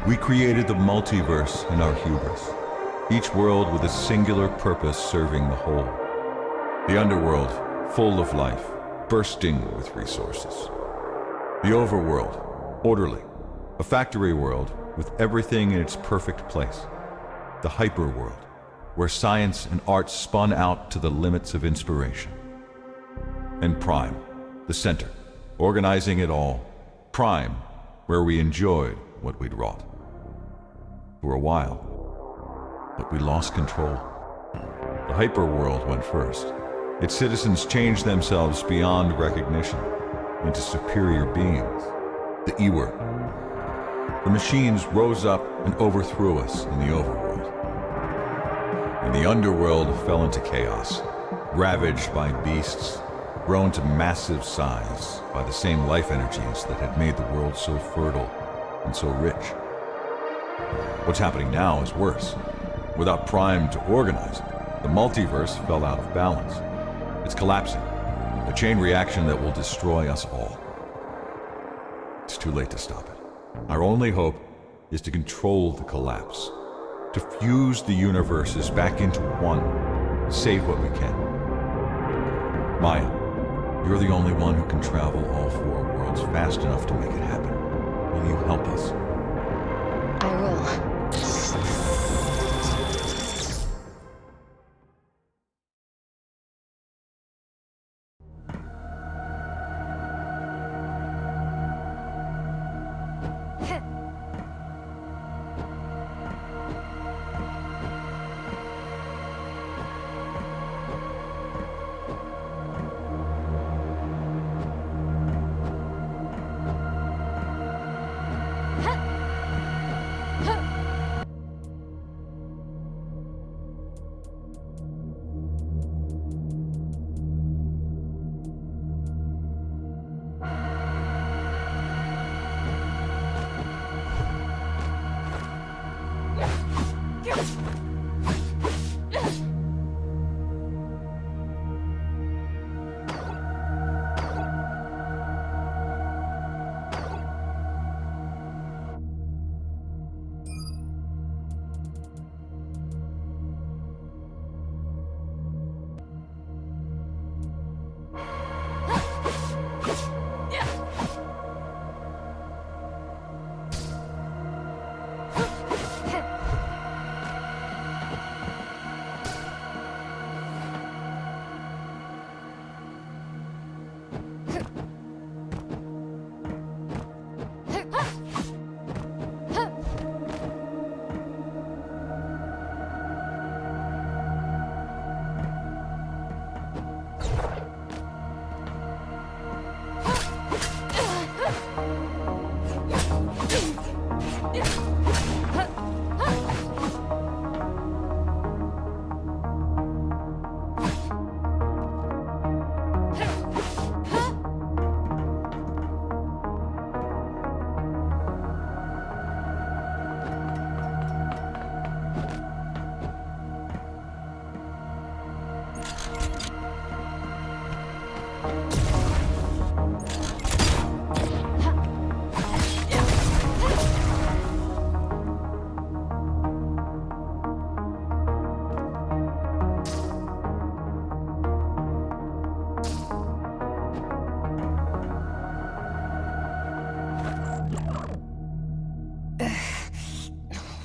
We created the multiverse in our hubris, each world with a singular purpose serving the whole. The underworld, full of life, bursting with resources. The overworld, orderly, a factory world with everything in its perfect place. The hyperworld, where science and art spun out to the limits of inspiration. And Prime, the center, organizing it all. Prime, where we enjoyed what we'd wrought. For a while, but we lost control. The hyperworld went first. Its citizens changed themselves beyond recognition into superior beings, the E-word. The machines rose up and overthrew us in the overworld. And the underworld fell into chaos, ravaged by beasts, grown to massive size by the same life energies that had made the world so fertile and so rich. What's happening now is worse. Without Prime to organize it, the multiverse fell out of balance. It's collapsing, a chain reaction that will destroy us all. It's too late to stop it. Our only hope is to control the collapse, to fuse the universes back into one, save what we can. Maya, you're the only one who can travel all four worlds fast enough to make it happen. Will you help us? I will.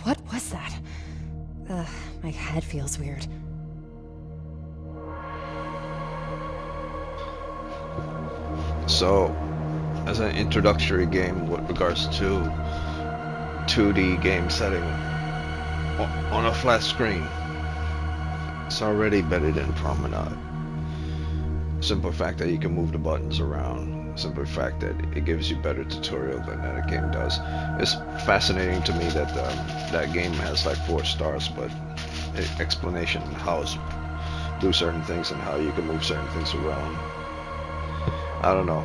What was that? My head feels weird. So, as an introductory game with regards to 2D game setting on a flat screen, it's already better than Promenade. Simple fact that you can move the buttons around, simple fact that it gives you better tutorial than that game does. It's fascinating to me that that game has like 4 stars, but explanation on how to do certain things and how you can move certain things around. I don't know.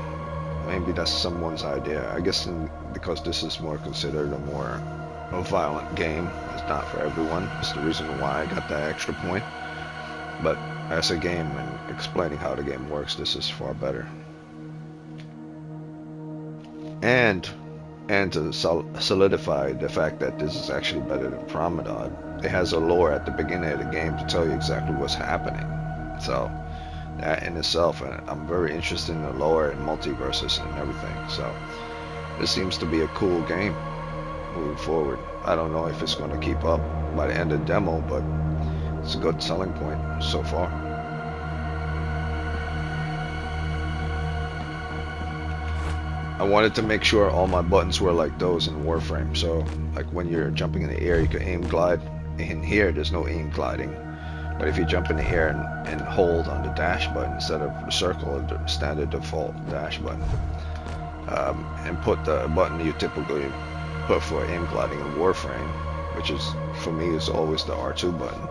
Maybe that's someone's idea. I guess because this is more considered a violent game. It's not for everyone. It's the reason why I got that extra point. But as a game and explaining how the game works, this is far better. And and to solidify the fact that this is actually better than Promenade, it has a lore at the beginning of the game to tell you exactly what's happening. So that in itself, and I'm very interested in the lore and multiverses and everything. So this seems to be a cool game moving forward. I don't know if it's going to keep up by the end of the demo, but it's a good selling point so far. I wanted to make sure all my buttons were like those in Warframe. So like when you're jumping in the air, you can aim glide. In here, there's no aim gliding. But if you jump in the air and hold on the dash button instead of the circle, the standard default dash button, and put the button you typically put for aim gliding in Warframe, which is, for me, is always the R2 button.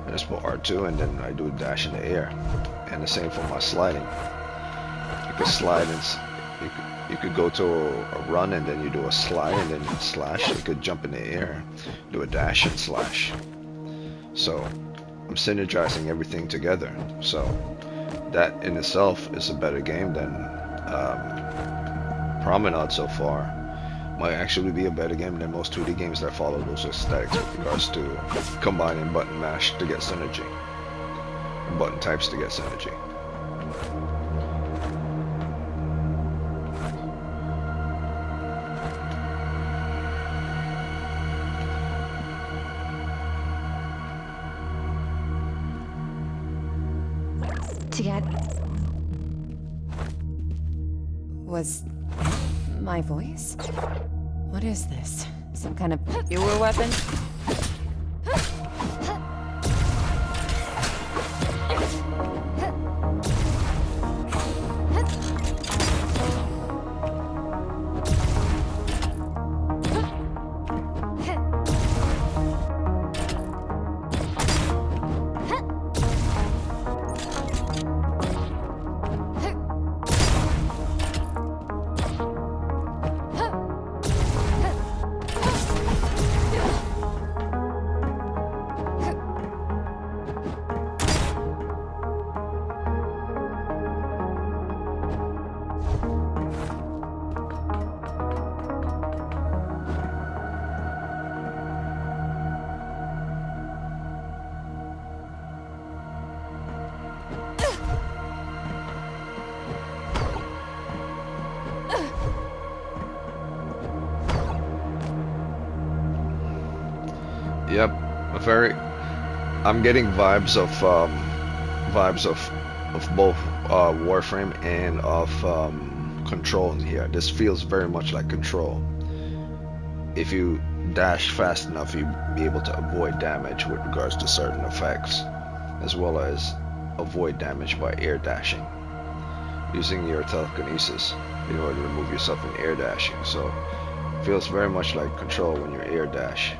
I just put R2 and then I do a dash in the air. And the same for my sliding. You could slide and you could go to a run and then you do a slide and then slash. You could jump in the air, do a dash and slash. So I'm synergizing everything together. So that in itself is a better game than Promenade so far. Might actually be a better game than most 2D games that follow those aesthetics with regards to combining button mash to get synergy, or button types to get synergy. To get... Was my voice? What is this? Some kind of pure weapon? Yep, I'm getting vibes of both Warframe and of Control in here. This feels very much like Control. If you dash fast enough, you'll be able to avoid damage with regards to certain effects, as well as avoid damage by air dashing, using your telekinesis in order to remove yourself in air dashing. So it feels very much like Control when you air dash.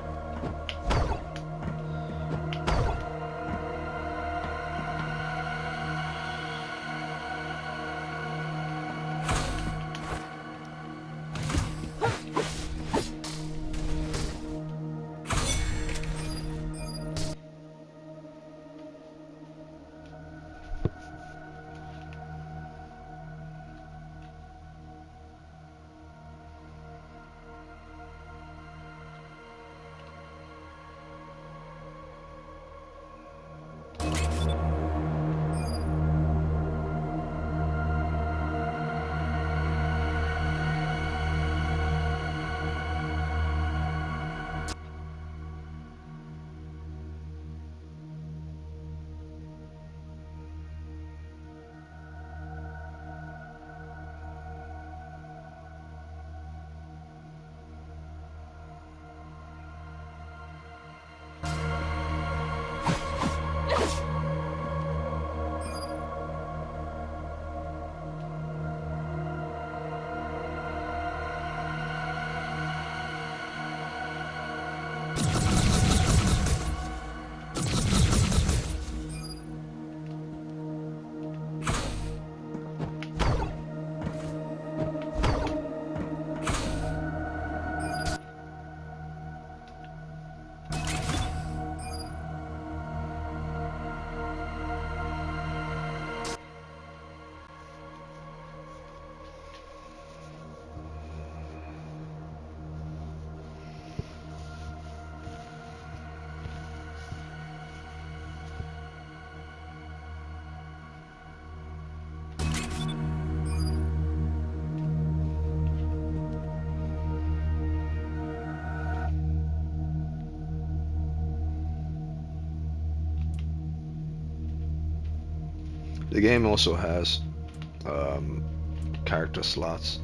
The game also has character slots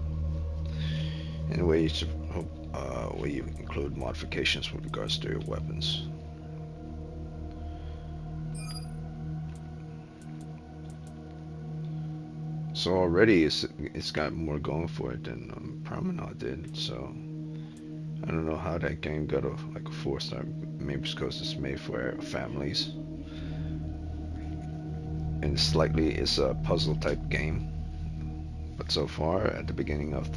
in ways where you include modifications with regards to your weapons. So already it's got more going for it than Promenade did. So I don't know how that game got like a 4-star. Maybe it's because it's made for families, and it's a puzzle type game. But so far, at the beginning of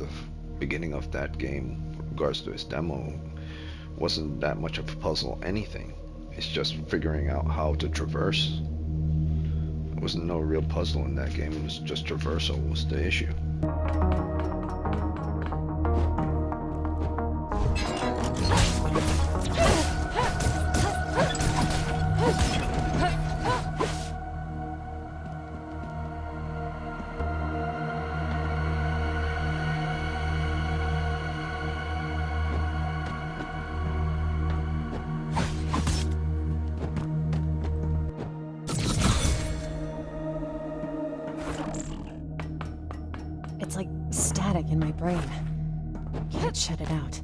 that game, with regards to its demo, wasn't that much of a puzzle anything. It's just figuring out how to traverse. There was no real puzzle in that game. It was just traversal was the issue. It's like static in my brain. Can't shut it out.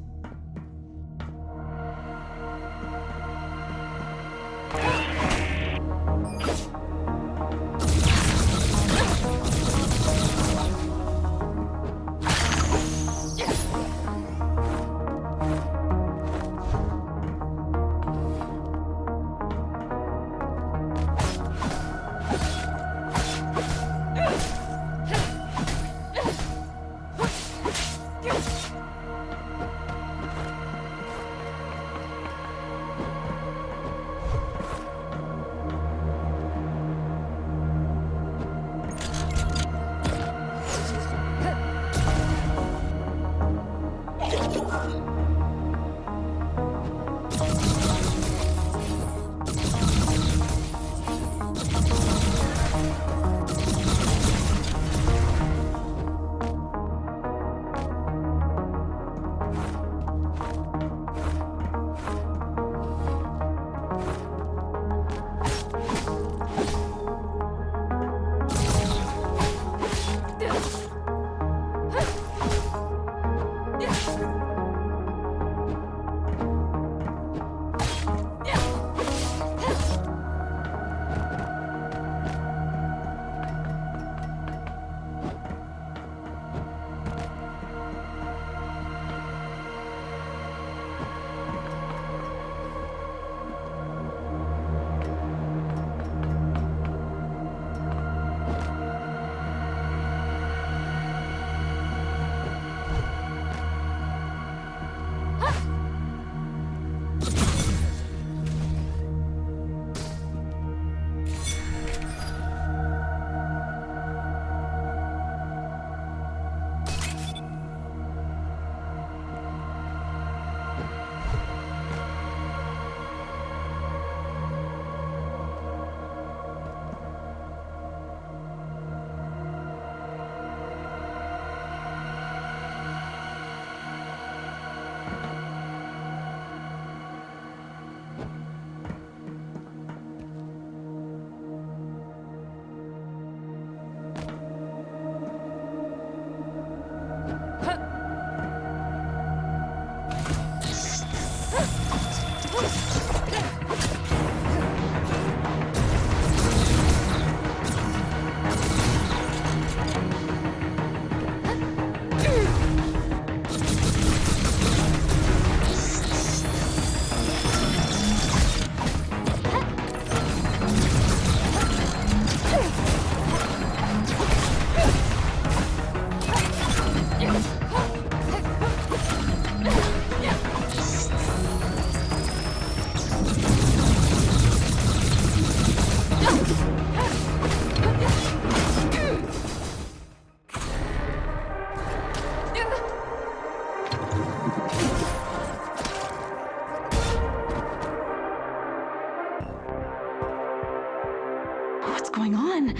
What's going on?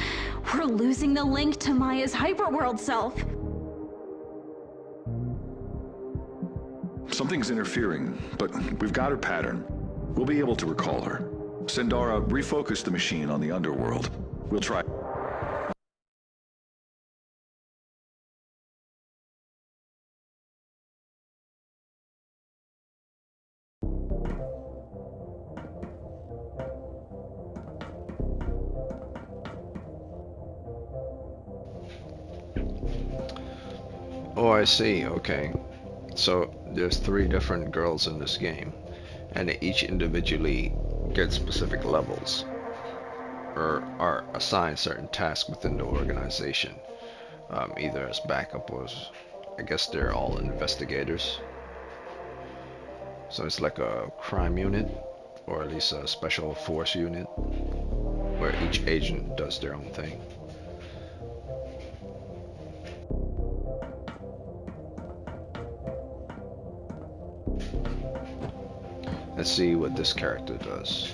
We're losing the link to Maya's hyperworld self. Something's interfering, but we've got her pattern. We'll be able to recall her. Sendara, refocus the machine on the underworld. We'll try. Oh, I see. Okay. So there's 3 different girls in this game, and they each individually get specific levels or are assigned certain tasks within the organization, either as backup or as, I guess they're all investigators. So it's like a crime unit, or at least a special force unit, where each agent does their own thing. Let's see what this character does.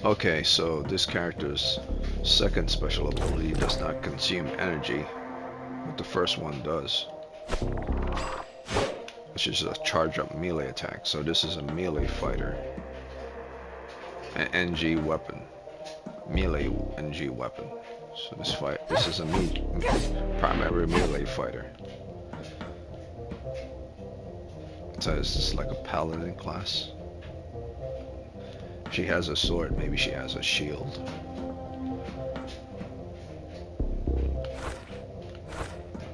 Okay, so this character's second special ability does not consume energy, but the first one does, which is a charge up melee attack. So this is a melee fighter, an NG weapon, melee NG weapon. So this is a primary melee fighter. So this is like a paladin class. She has a sword, maybe she has a shield.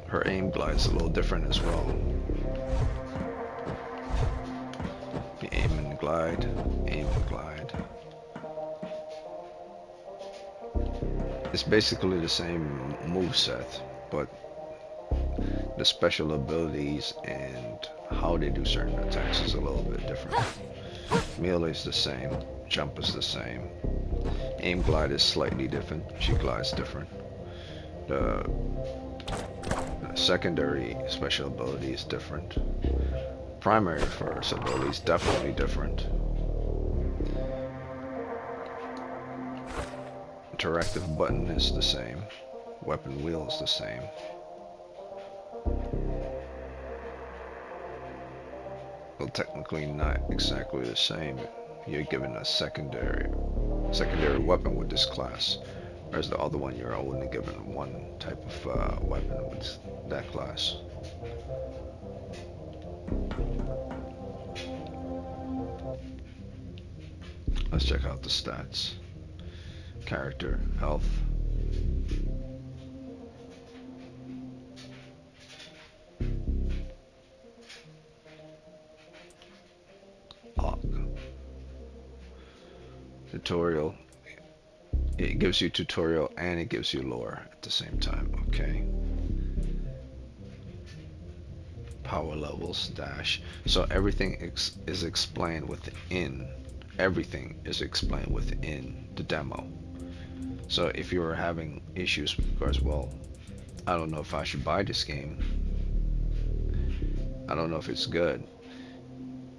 Her aim glide's a little different as well. The aim and glide, aim and glide. It's basically the same moveset, but the special abilities and how they do certain attacks is a little bit different. Melee is the same, jump is the same. Aim glide is slightly different, she glides different. The secondary special ability is different. Primary first ability is definitely different. Interactive button is the same. Weapon wheel is the same. Well, technically not exactly the same. You're given a secondary weapon with this class, whereas the other one you're only given one type of weapon with that class. Let's check out the stats. Character, health. Tutorial. It gives you tutorial and it gives you lore at the same time. Okay. Power levels, dash. So everything is explained within. Everything is explained within the demo. So if you were having issues with regards, well, I don't know if I should buy this game. I don't know if it's good.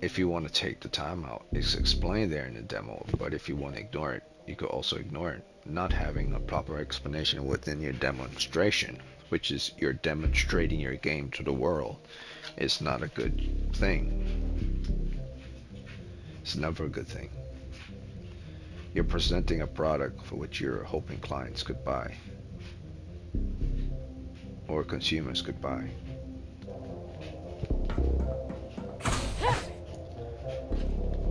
If you want to take the time out, it's explained there in the demo, but if you want to ignore it, you could also ignore it. Not having a proper explanation within your demonstration, which is you're demonstrating your game to the world, is not a good thing. It's never a good thing. You're presenting a product for which you're hoping clients could buy, or consumers could buy.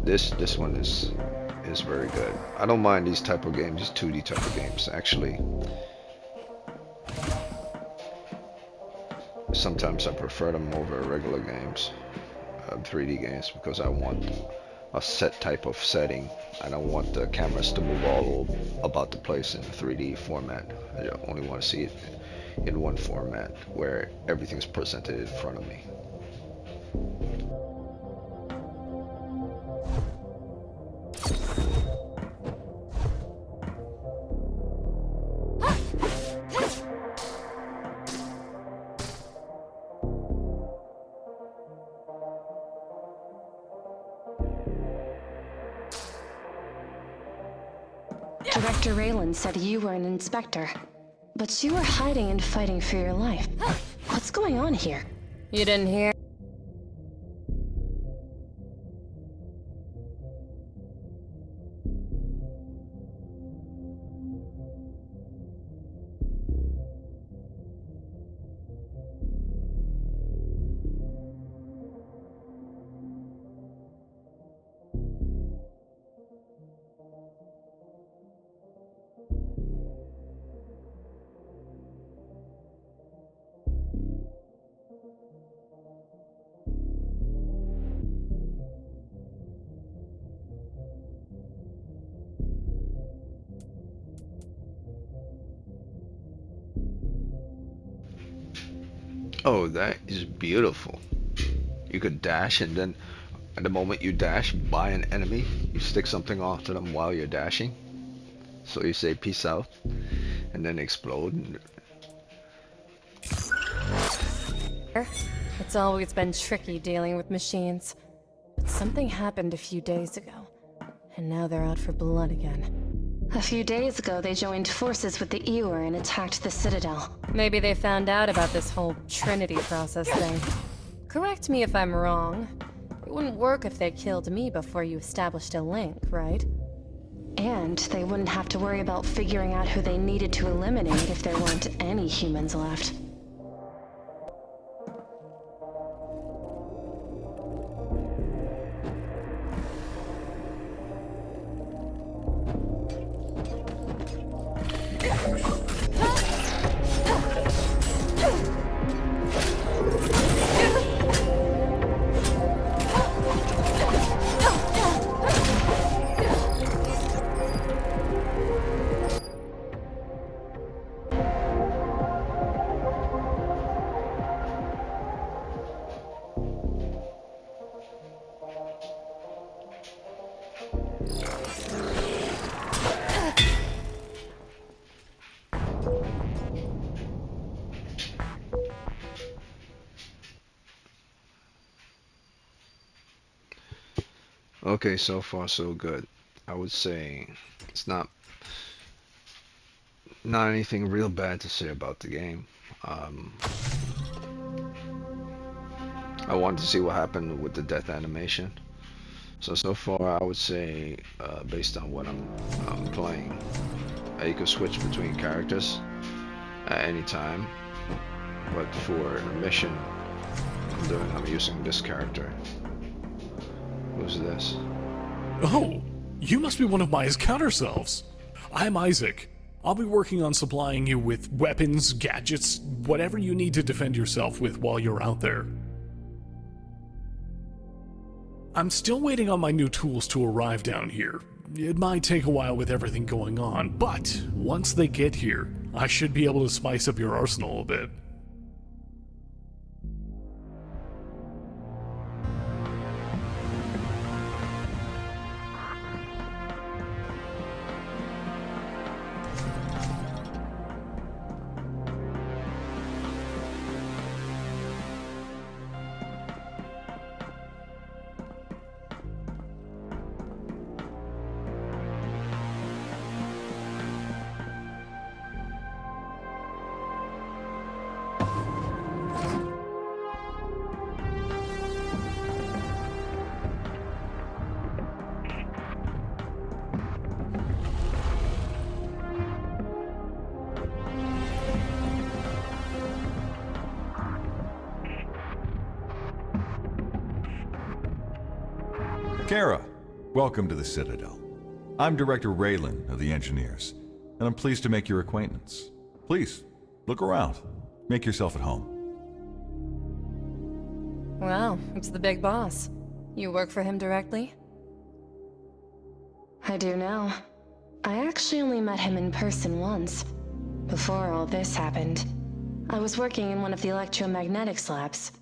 This one is very good. I don't mind these type of games, these 2D type of games. Actually, sometimes I prefer them over regular games. 3D games because I want a set type of setting. I don't want the cameras to move all about the place in 3D format. I only want to see it in one format where everything's presented in front of me. Director Raylan said you were an inspector, but you were hiding and fighting for your life. What's going on here? You didn't hear? Oh, that is beautiful. You could dash, and then at the moment you dash by an enemy, you stick something onto them while you're dashing. So you say peace out, and then explode. It's always been tricky dealing with machines. But something happened a few days ago, and now they're out for blood again. A few days ago, they joined forces with the Ewer and attacked the Citadel. Maybe they found out about this whole Trinity process thing. Correct me if I'm wrong. It wouldn't work if they killed me before you established a link, right? And they wouldn't have to worry about figuring out who they needed to eliminate if there weren't any humans left. Okay, so far so good. I would say it's not anything real bad to say about the game. I wanted to see what happened with the death animation. So far I would say, based on what I'm playing, you could switch between characters at any time. But for a mission I'm using this character. Who's this? Oh, you must be one of Maya's counter selves. I'm Isaac. I'll be working on supplying you with weapons, gadgets, whatever you need to defend yourself with while you're out there. I'm still waiting on my new tools to arrive down here. It might take a while with everything going on, but once they get here, I should be able to spice up your arsenal a bit. Kara, welcome to the Citadel. I'm Director Raylan of the Engineers, and I'm pleased to make your acquaintance. Please, look around. Make yourself at home. Wow, it's the big boss. You work for him directly? I do now. I actually only met him in person once. Before all this happened, I was working in one of the electromagnetics labs.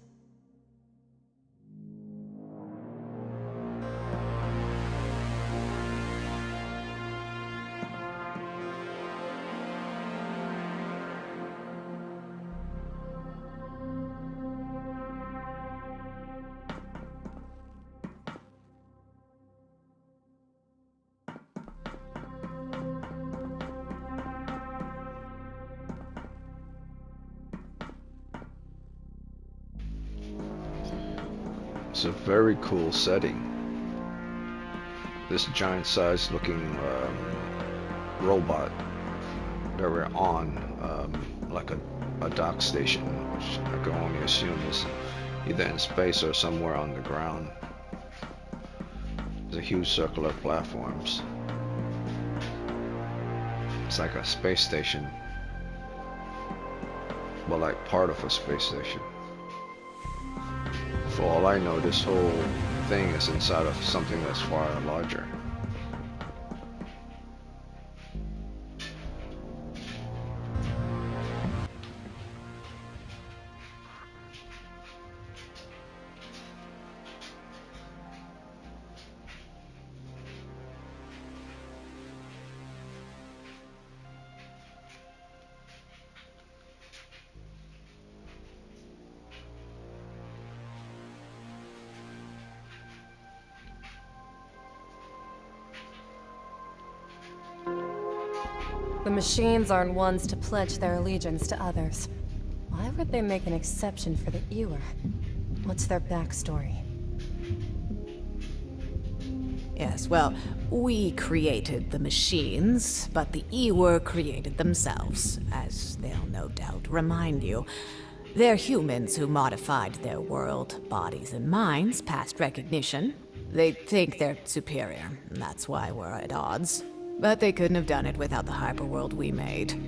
It's a very cool setting. This giant-sized looking robot that we're on, like a dock station, which I can only assume is either in space or somewhere on the ground. There's a huge circular platforms. It's like a space station, but like part of a space station. For all I know, this whole thing is inside of something that's far larger. The machines aren't ones to pledge their allegiance to others. Why would they make an exception for the Ewer? What's their backstory? Yes, well, we created the machines, but the Ewer created themselves, as they'll no doubt remind you. They're humans who modified their world, bodies and minds past recognition. They think they're superior, and that's why we're at odds. But they couldn't have done it without the hyperworld we made.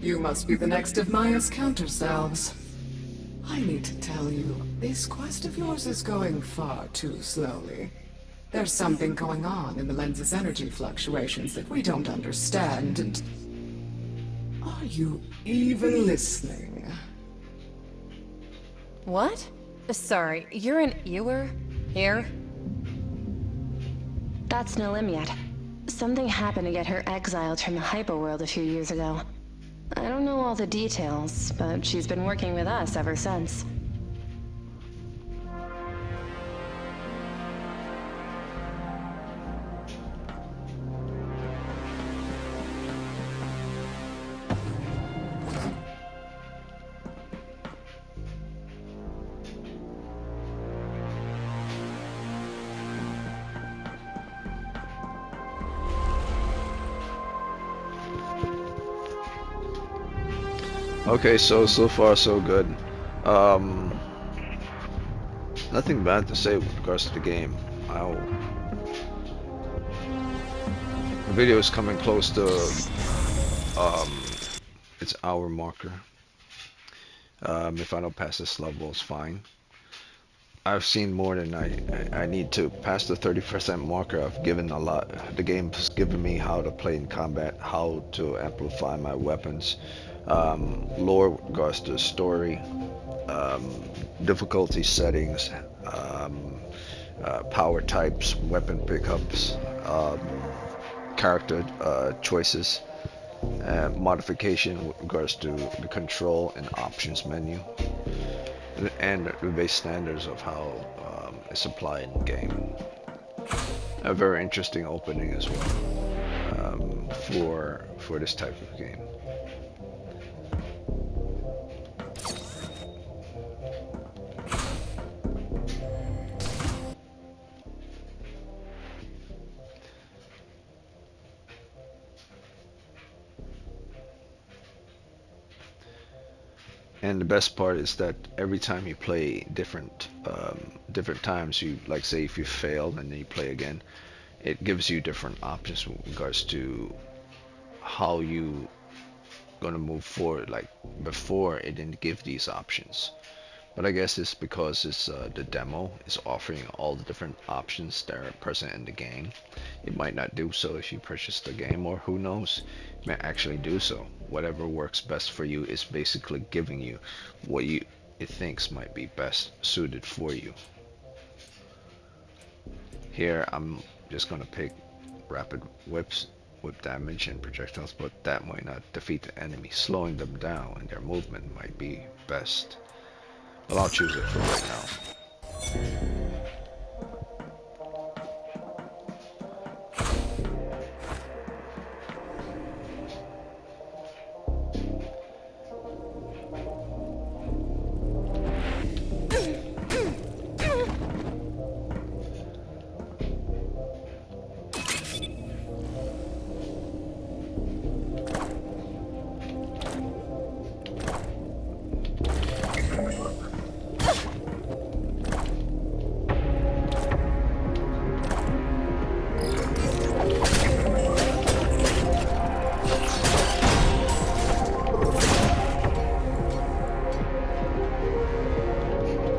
You must be the next of Maya's counterselves. I need to tell you, this quest of yours is going far too slowly. There's something going on in the lens's energy fluctuations that we don't understand, and... Are you even listening? What? Sorry, you're an Ewer? Here? That's Nalim yet. Something happened to get her exiled from the hyperworld a few years ago. I don't know all the details, but she's been working with us ever since. Okay, so far so good. Nothing bad to say with regards to the game. The video is coming close to its hour marker. If I don't pass this level, it's fine. I've seen more than I need to. Past the 30% marker, I've given a lot. The game's given me how to play in combat, how to amplify my weapons, lore with regards to the story, difficulty settings, power types, weapon pickups, character choices, modification with regards to the control and options menu, and the base standards of how it's applied in the game. A very interesting opening as well for this type of game. And the best part is that every time you play different times, you like say if you failed and then you play again, it gives you different options with regards to how you gonna move forward. Like before, it didn't give these options, but I guess it's because it's the demo is offering all the different options that are present in the game. It might not do so if you purchase the game, or who knows, it may actually do so. Whatever works best for you is basically giving you what it thinks might be best suited for you. Here I'm just gonna pick rapid whip damage and projectiles, but that might not defeat the enemy. Slowing them down and their movement might be best. Well, I'll choose it for right now.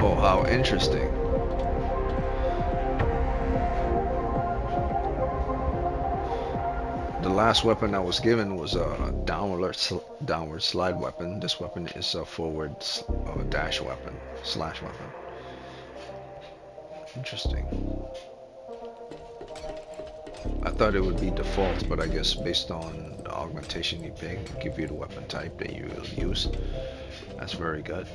Oh, how interesting. The last weapon I was given was a downward slide weapon. This weapon is a forward dash weapon, slash weapon. Interesting. I thought it would be default, but I guess based on the augmentation you pick, give you the weapon type that you will use. That's very good.